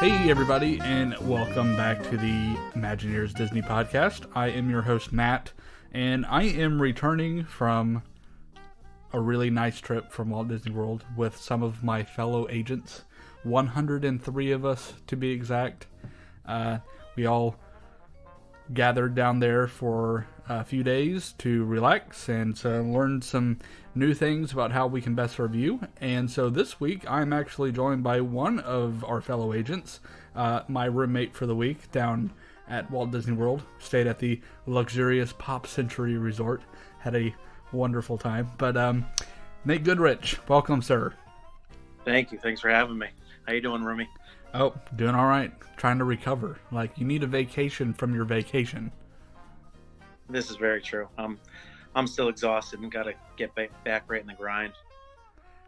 Hey everybody, and welcome back to the Imagineers Disney podcast. I am your host Matt, and I am returning from a really nice trip from Walt Disney World with some of my fellow agents, 103 of us to be exact. We all gathered down there for a few days to relax and to learn some new things about how we can best serve you. And so this week I'm actually joined by one of our fellow agents, my roommate for the week down at Walt Disney World. Stayed at the luxurious Pop Century Resort. Had a wonderful time. But Nate Goodrich, welcome, sir. Thank you. Thanks for having me. How you doing, Rumi? Oh, doing all right. Trying to recover. Like, you need a vacation from your vacation. This is very true. I'm still exhausted and got to get back right in the grind.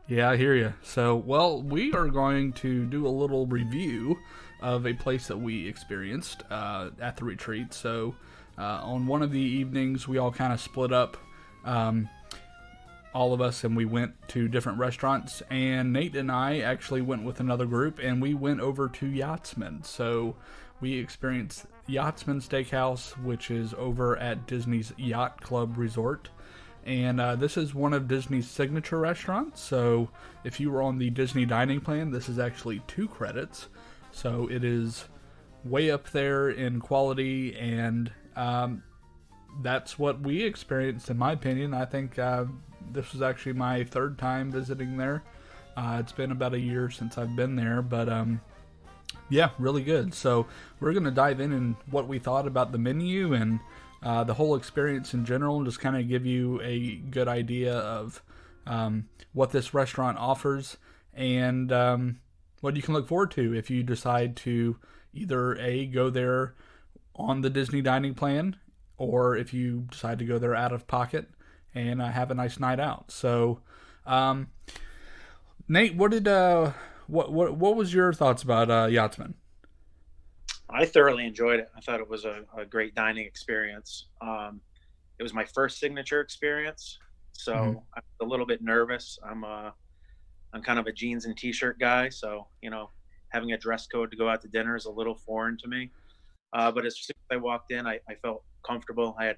Yeah, I hear you. So, well, we are going to do a little review of a place that we experienced at the retreat. So, on one of the evenings, we all kind of split up, all of us, and we went to different restaurants. And Nate and I actually went with another group, and we went over to Yachtsman. So, we experienced Yachtsman Steakhouse, which is over at Disney's Yacht Club Resort. And this is one of Disney's signature restaurants. So if you were on the Disney dining plan, this is actually 2 credits. So it is way up there in quality, and that's what we experienced, in my opinion. I think this was actually my 3rd time visiting there. It's been about a year since I've been there, but yeah, really good. So we're going to dive in what we thought about the menu and the whole experience in general, and just kind of give you a good idea of what this restaurant offers and what you can look forward to if you decide to either go there on the Disney dining plan, or if you decide to go there out of pocket and have a nice night out. So, Nate, what was your thoughts about Yachtsman? I thoroughly enjoyed it. I thought it was a great dining experience. It was my first signature experience, so I'm a little bit nervous. I'm kind of a jeans and t-shirt guy, so having a dress code to go out to dinner is a little foreign to me. But as soon as I walked in, I felt comfortable. I had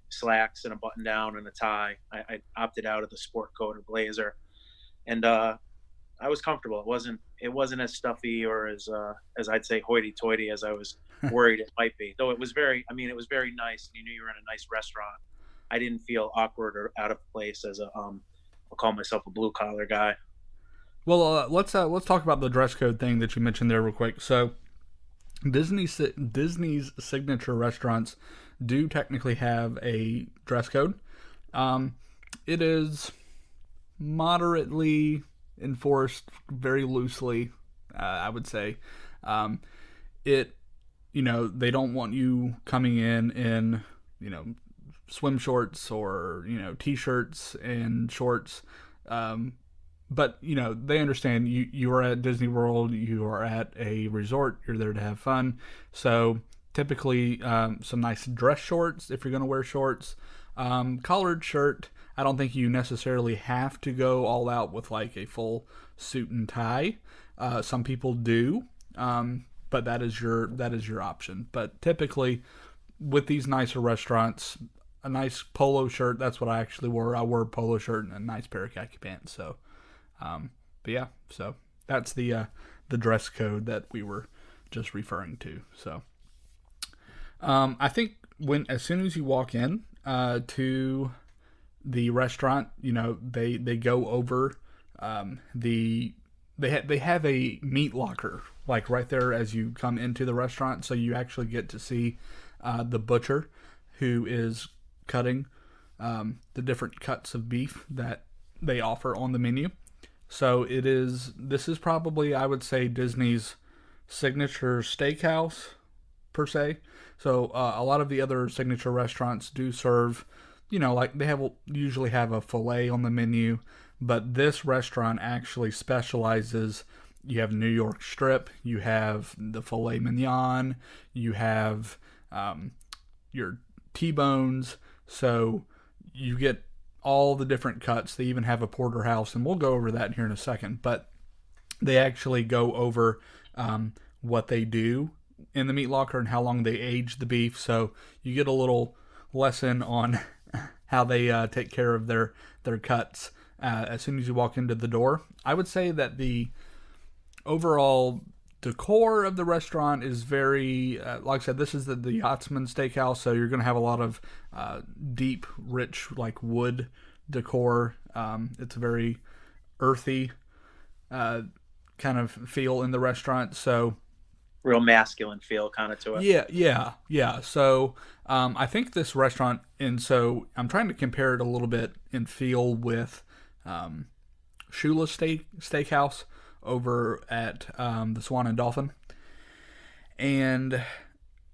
slacks and a button down and a tie. I opted out of the sport coat or blazer, and I was comfortable. It wasn't as stuffy or as I'd say hoity-toity as I was worried it might be. Though it was very nice. You knew you were in a nice restaurant. I didn't feel awkward or out of place as I'll call myself a blue collar guy. Well, let's talk about the dress code thing that you mentioned there real quick. So, Disney's signature restaurants do technically have a dress code. It is moderately enforced, very loosely, I would say. They don't want you coming in swim shorts or t-shirts and shorts, but they understand you are at Disney World, you are at a resort, you're there to have fun. So typically some nice dress shorts if you're going to wear shorts, collared shirt. I don't think you necessarily have to go all out with like a full suit and tie. Some people do, but that is your option. But typically, with these nicer restaurants, a nice polo shirt. That's what I actually wore. I wore a polo shirt and a nice pair of khaki pants. So, but yeah, so that's the dress code that we were just referring to. So, I think as soon as you walk in to the restaurant, they go over they have a meat locker like right there as you come into the restaurant, so you actually get to see the butcher who is cutting the different cuts of beef that they offer on the menu. So this is probably, I would say, Disney's signature steakhouse per se. So a lot of the other signature restaurants do serve, like they usually have a filet on the menu, but this restaurant actually specializes. You have New York strip, you have the filet mignon, you have your T-bones, so you get all the different cuts. They even have a porterhouse, and we'll go over that here in a second, but they actually go over what they do in the meat locker and how long they age the beef. So you get a little lesson on how they take care of their cuts as soon as you walk into the door. I would say that the overall decor of the restaurant is very, like I said, this is the Yachtsman Steakhouse, so you're going to have a lot of deep, rich, like wood decor. It's a very earthy kind of feel in the restaurant, so Real masculine feel kind of to it. yeah. So I think this restaurant, and so I'm trying to compare it a little bit in feel with Shula's Steakhouse over at the Swan and Dolphin. And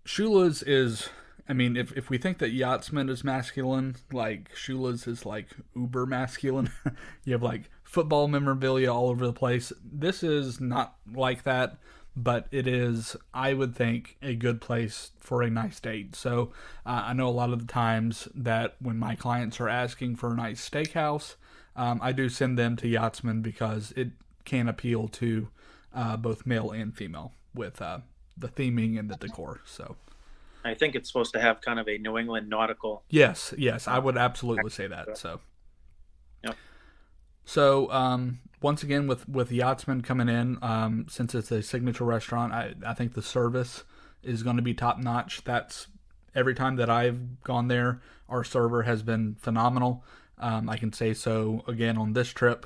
Shula's is, I mean, if we think that Yachtsman is masculine, like Shula's is like uber masculine. You have like football memorabilia all over the place. This is not like that, but it is, I would think, a good place for a nice date. So I know a lot of the times that when my clients are asking for a nice steakhouse, I do send them to Yachtsman because it can appeal to both male and female with the theming and the decor. So I think it's supposed to have kind of a New England nautical. yes, I would absolutely say that. So, yep. So once again, with Yachtsman coming in, since it's a signature restaurant, I think the service is going to be top notch. That's every time that I've gone there, our server has been phenomenal. I can say so again on this trip.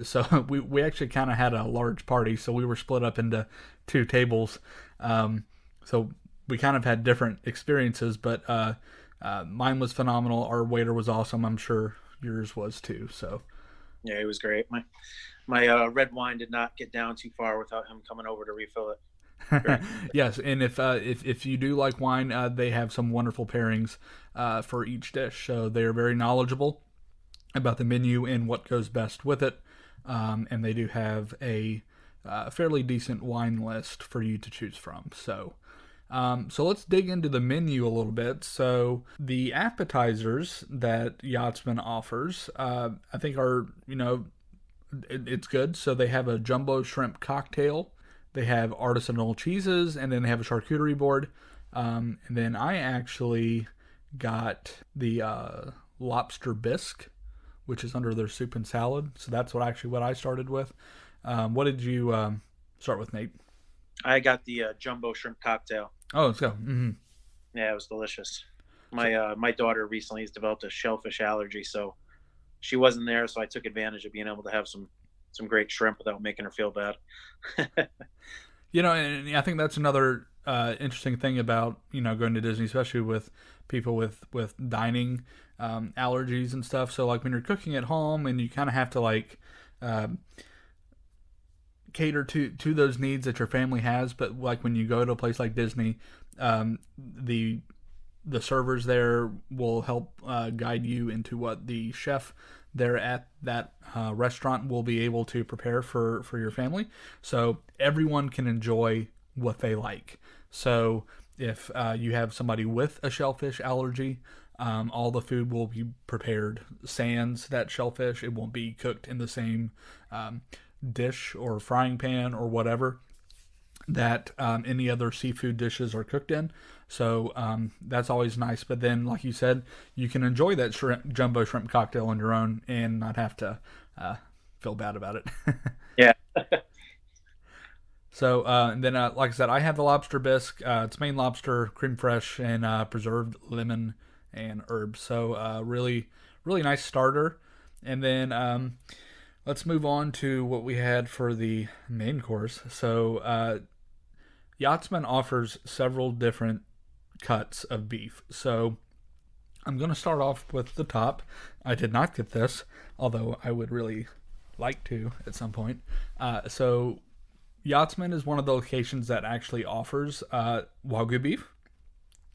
So we actually kind of had a large party, so we were split up into 2 tables. So we kind of had different experiences, but mine was phenomenal. Our waiter was awesome. I'm sure yours was too. So yeah, it was great. My red wine did not get down too far without him coming over to refill it. Yes, and if you do like wine, they have some wonderful pairings for each dish. So they are very knowledgeable about the menu and what goes best with it. And they do have a fairly decent wine list for you to choose from. So let's dig into the menu a little bit. So the appetizers that Yachtsman offers, I think are, it's good. So they have a jumbo shrimp cocktail. They have artisanal cheeses, and then they have a charcuterie board. And then I actually got the Lobster Bisque, which is under their soup and salad. So that's what I started with. What did you start with, Nate? I got the jumbo shrimp cocktail. Oh, let's go. Mm-hmm. Yeah, it was delicious. My daughter recently has developed a shellfish allergy, so she wasn't there. So I took advantage of being able to have some great shrimp without making her feel bad. And I think that's another interesting thing about going to Disney, especially with people with dining allergies and stuff. So like when you're cooking at home and you kind of have to like cater to those needs that your family has, but like when you go to a place like Disney, the servers there will help guide you into what the chef there at that restaurant will be able to prepare for your family. So everyone can enjoy what they like. So if you have somebody with a shellfish allergy, all the food will be prepared sans that shellfish. It won't be cooked in the same dish or frying pan or whatever that any other seafood dishes are cooked in. So that's always nice. But then, like you said, you can enjoy that jumbo shrimp cocktail on your own and not have to feel bad about it. Yeah. So and then, like I said, I have the Lobster Bisque. It's Maine lobster, creme fraiche, and preserved lemon and herbs. So really, really nice starter. And then let's move on to what we had for the main course. So Yachtsman offers several different cuts of beef. So I'm going to start off with the top. I did not get this, although I would really like to at some point. So Yachtsman is one of the locations that actually offers Wagyu beef,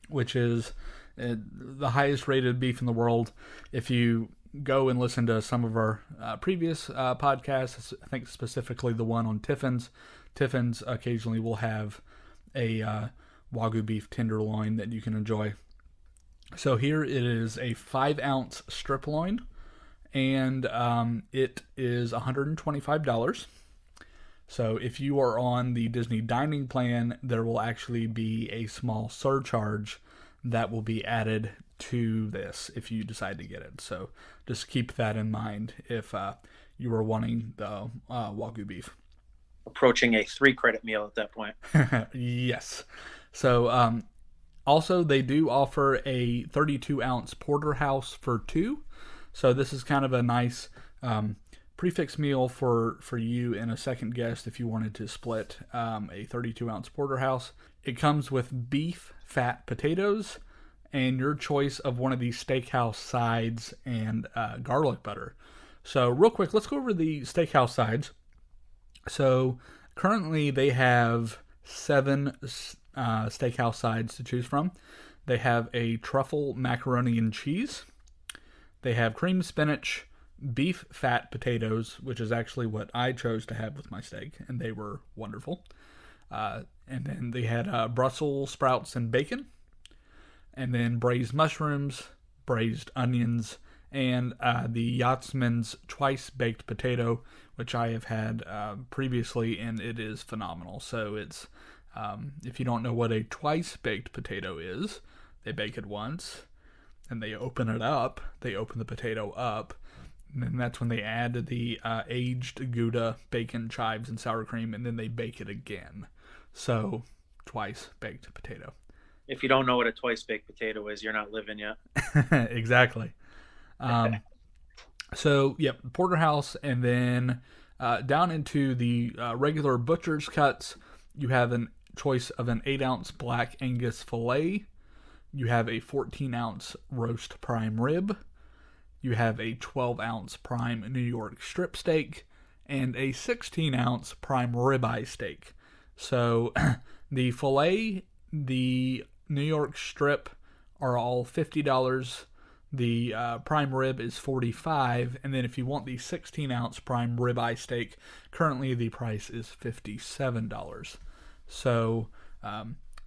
which is the highest rated beef in the world. If you go and listen to some of our previous podcasts, I think specifically the one on Tiffin's occasionally will have a Wagyu beef tenderloin that you can enjoy. So here it is a 5-ounce strip loin, and it is $125. So if you are on the Disney dining plan, there will actually be a small surcharge that will be added to this if you decide to get it. So just keep that in mind if you are wanting the Wagyu beef. Approaching a 3-credit meal at that point. Yes. So also they do offer a 32-ounce porterhouse for two. So this is kind of a nice prefix meal for you and a second guest if you wanted to split a 32-ounce porterhouse. It comes with beef fat potatoes and your choice of one of these steakhouse sides and garlic butter. So real quick, let's go over the steakhouse sides. So currently they have 7 steakhouse sides to choose from. They have a truffle macaroni and cheese. They have cream spinach, beef fat potatoes, which is actually what I chose to have with my steak, and they were wonderful. And then they had Brussels sprouts and bacon, and then braised mushrooms, braised onions, and the Yachtsman's twice baked potato, which I have had previously, and it is phenomenal. So it's if you don't know what a twice baked potato is, they bake it once, and they open it up. They open the potato up, and then that's when they add the aged Gouda, bacon, chives, and sour cream, and then they bake it again. So twice baked potato. If you don't know what a twice baked potato is, you're not living yet. Exactly. So, yep, porterhouse, and then down into the regular butcher's cuts, you have a choice of an 8-ounce black Angus filet. You have a 14-ounce roast prime rib. You have a 12-ounce prime New York strip steak and a 16-ounce prime ribeye steak. So, the filet, the New York strip are all $50. The prime rib is $45, and then if you want the 16-ounce prime ribeye steak, currently the price is $57. So,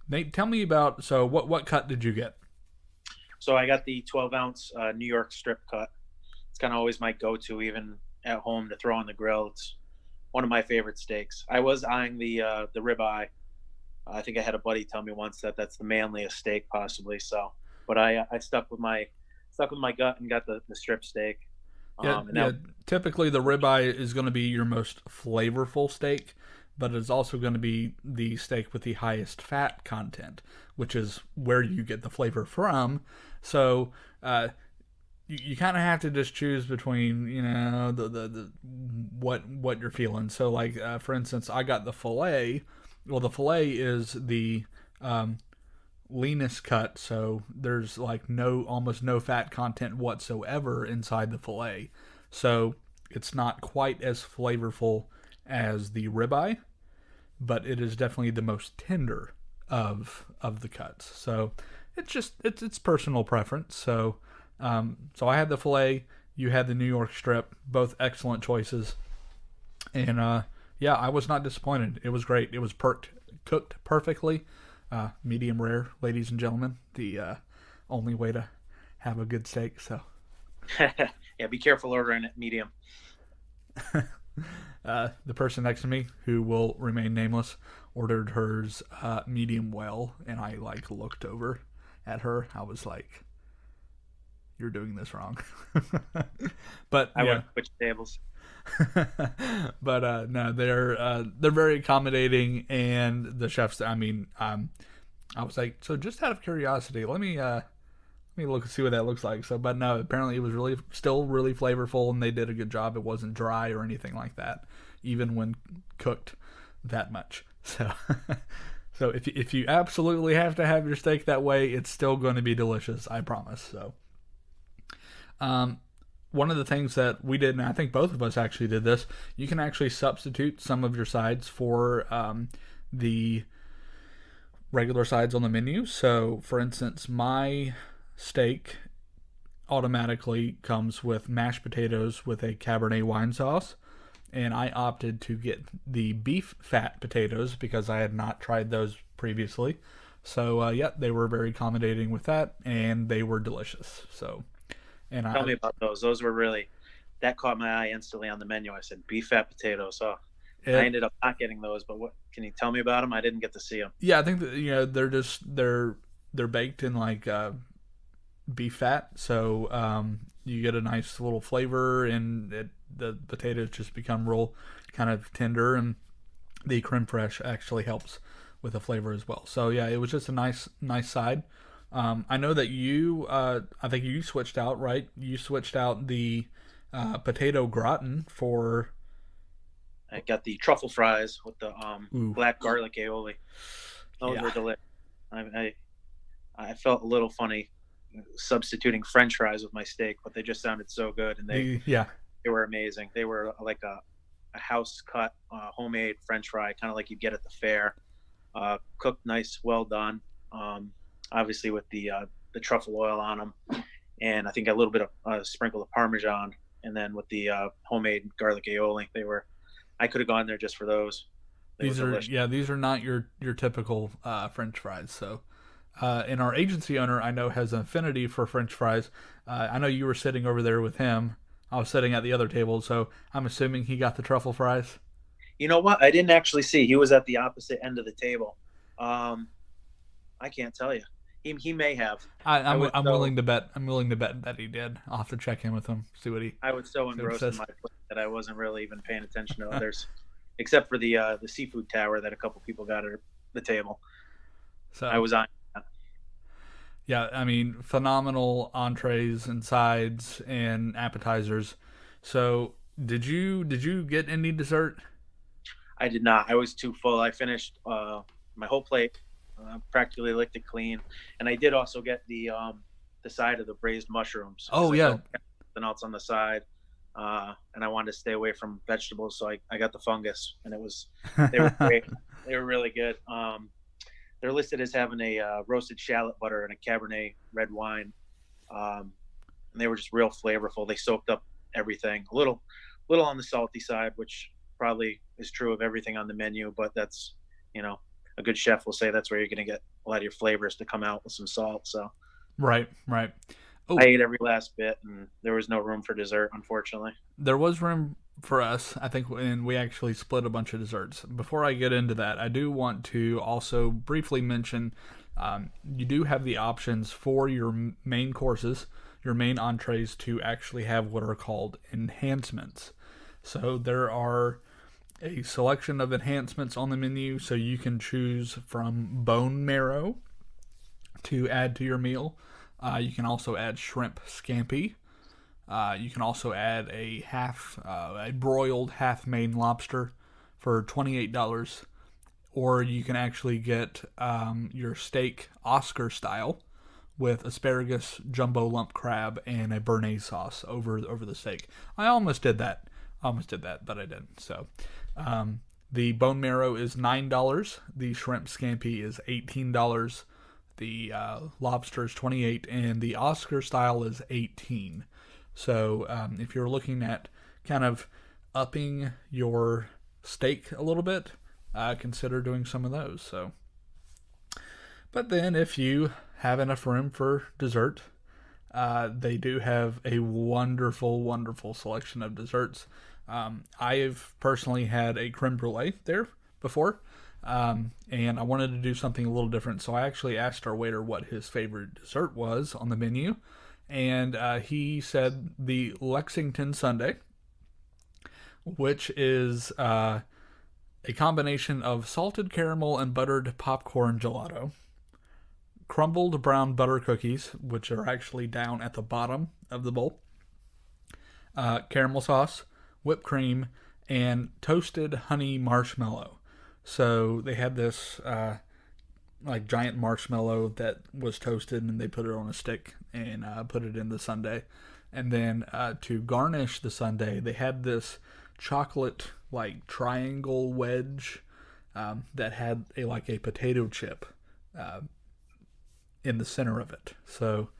Nate, tell me about. So, what cut did you get? So I got the 12-ounce New York strip cut. It's kind of always my go-to, even at home, to throw on the grill. It's one of my favorite steaks. I was eyeing the ribeye. I think I had a buddy tell me once that that's the manliest steak possibly. So, but I stuck with my gut and got the strip steak. Typically the ribeye is going to be your most flavorful steak, but it's also going to be the steak with the highest fat content, which is where you get the flavor from. So you kind of have to just choose between the what you're feeling. So like for instance, I got the filet. Well, the filet is the leanest cut, so there's like almost no fat content whatsoever inside the filet. So it's not quite as flavorful as the ribeye, but it is definitely the most tender of the cuts. So it's personal preference. So I had the filet, you had the New York strip, both excellent choices. And I was not disappointed. It was great. It was cooked perfectly. Medium rare, ladies and gentlemen. The only way to have a good steak. So, yeah, be careful ordering it medium. The person next to me, who will remain nameless, ordered hers medium well, and I looked over at her. I was like, "You're doing this wrong." But I would switch tables. But no, they're very accommodating, and the chefs. I mean, I was like, so just out of curiosity, let me look and see what that looks like. So, but no, apparently it was still really flavorful, and they did a good job. It wasn't dry or anything like that, even when cooked that much. So, so if you absolutely have to have your steak that way, it's still going to be delicious. I promise. So, one of the things that we did, and I think both of us actually did this, you can actually substitute some of your sides for the regular sides on the menu. So, for instance, my steak automatically comes with mashed potatoes with a Cabernet wine sauce, and I opted to get the beef fat potatoes because I had not tried those previously. So, they were very accommodating with that, and they were delicious. So, and tell me about those. Those were that caught my eye instantly on the menu. I said beef fat potatoes. Oh, I ended up not getting those, but what can you tell me about them? I didn't get to see them. Yeah, I think that they're baked in like beef fat, so you get a nice little flavor, and the potatoes just become real kind of tender, and the creme fraiche actually helps with the flavor as well. So yeah, it was just a nice side. I know that I think you switched out, right? You switched out the potato gratin for. I got the truffle fries with the black garlic aioli. Those were delicious. I felt a little funny substituting French fries with my steak, but they just sounded so good, and they were amazing. They were like a house cut homemade French fry, kind of like you get at the fair, cooked nice, well done. Obviously with the truffle oil on them, and I think a little bit of sprinkle of Parmesan, and then with the homemade garlic aioli. I could have gone there just for those. These are not your typical French fries. So, and our agency owner I know has an affinity for French fries. I know you were sitting over there with him. I was sitting at the other table, so I'm assuming he got the truffle fries. You know what? I didn't actually see. He was at the opposite end of the table. I can't tell you. He may have. I'm willing to bet. I'm willing to bet that he did. I'll have to check in with him. See what he. I was so engrossed in my plate that I wasn't really even paying attention to others, except for the seafood tower that a couple people got at the table. So I was on. Yeah, I mean, phenomenal entrees and sides and appetizers. So, did you get any dessert? I did not. I was too full. I finished my whole plate. Practically licked it clean, and I did also get the side of the braised mushrooms. Oh yeah, something else on the side, and I wanted to stay away from vegetables, so I got the fungus, and they were great. They were really good. They're listed as having a roasted shallot butter and a Cabernet red wine, and they were just real flavorful. They soaked up everything. A little on the salty side, which probably is true of everything on the menu, but that's a good chef will say that's where you're going to get a lot of your flavors to come out with some salt. So, right. Oh. I ate every last bit, and there was no room for dessert, unfortunately. There was room for us, I think, and we actually split a bunch of desserts. Before I get into that, I do want to also briefly mention you do have the options for your main courses, your main entrees, to actually have what are called enhancements. So there are a selection of enhancements on the menu, so you can choose from bone marrow to add to your meal. You can also add shrimp scampi. You can also add a broiled half Maine lobster for $28, or you can actually get your steak Oscar style with asparagus, jumbo lump crab, and a béarnaise sauce over the steak. I almost did that, but I didn't. So. The bone marrow is $9. The shrimp scampi is $18. The lobster is $28, and the Oscar style is $18. So if you're looking at kind of upping your steak a little bit, consider doing some of those. So, but then if you have enough room for dessert, they do have a wonderful selection of desserts. I've personally had a creme brulee there before, and I wanted to do something a little different, so I actually asked our waiter what his favorite dessert was on the menu, and he said the Lexington Sundae, which is a combination of salted caramel and buttered popcorn gelato, crumbled brown butter cookies, which are actually down at the bottom of the bowl, caramel sauce, whipped cream, and toasted honey marshmallow. So they had this like giant marshmallow that was toasted, and they put it on a stick and put it in the sundae. And then to garnish the sundae, they had this chocolate like triangle wedge that had a potato chip in the center of it. So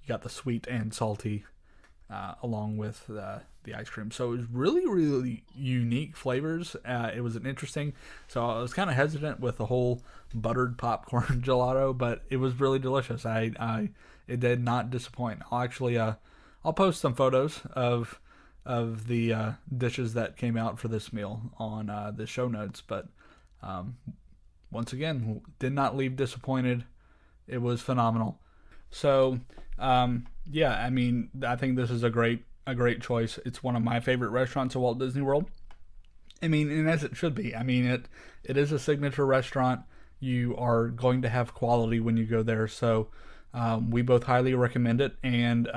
you got the sweet and salty along with the ice cream. So it was really unique flavors. It was an interesting. So I was kind of hesitant with the whole buttered popcorn gelato, but it was really delicious. It did not disappoint. I'll post some photos of the dishes that came out for this meal on the show notes, but once again, did not leave disappointed. It was phenomenal. So yeah, I mean, I think this is a great choice. It's one of my favorite restaurants at Walt Disney World. I mean, and as it should be. I mean, it is a signature restaurant. You are going to have quality when you go there. So we both highly recommend it. And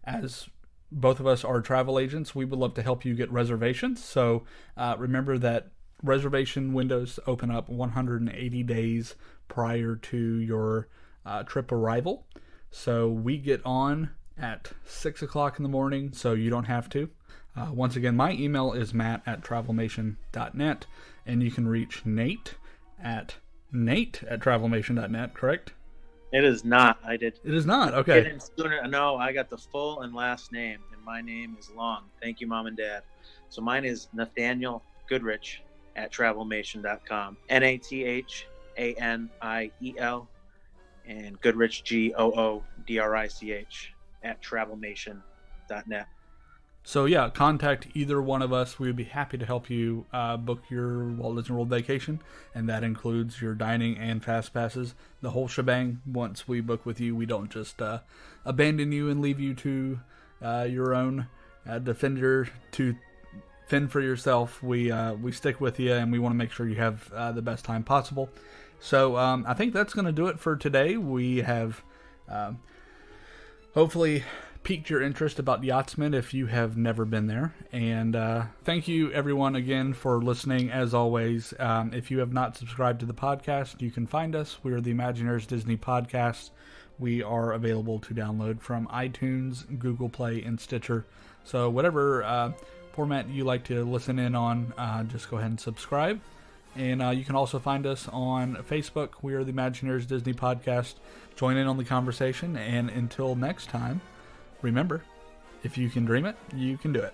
as both of us are travel agents, we would love to help you get reservations. So remember that reservation windows open up 180 days prior to your trip arrival. So we get on at 6 o'clock in the morning, so you don't have to. Once again, my email is matt@travelmation.net, and you can reach Nate at travelmation.net, correct? It is not. It is not. Okay. No, I got the full and last name, and my name is long. Thank you, Mom and Dad. So mine is Nathaniel Goodrich at travelmation.com. NATHANIEL, and Goodrich GOODRICH at travelmation.net. So yeah, contact either one of us. We would be happy to help you book your Walt Disney World vacation, and that includes your dining and fast passes, the whole shebang. Once we book with you, we don't just abandon you and leave you to your own defender to fend for yourself. We stick with you, and we want to make sure you have the best time possible. So I think that's going to do it for today. We have hopefully piqued your interest about Yachtsman if you have never been there. And thank you everyone again for listening. As always, if you have not subscribed to the podcast, you can find us. We are the Imagineers Disney Podcast. We are available to download from iTunes, Google Play, and Stitcher. So whatever format you like to listen in on, just go ahead and subscribe. And you can also find us on Facebook. We are the Imagineers Disney Podcast. Join in on the conversation. And until next time, remember, if you can dream it, you can do it.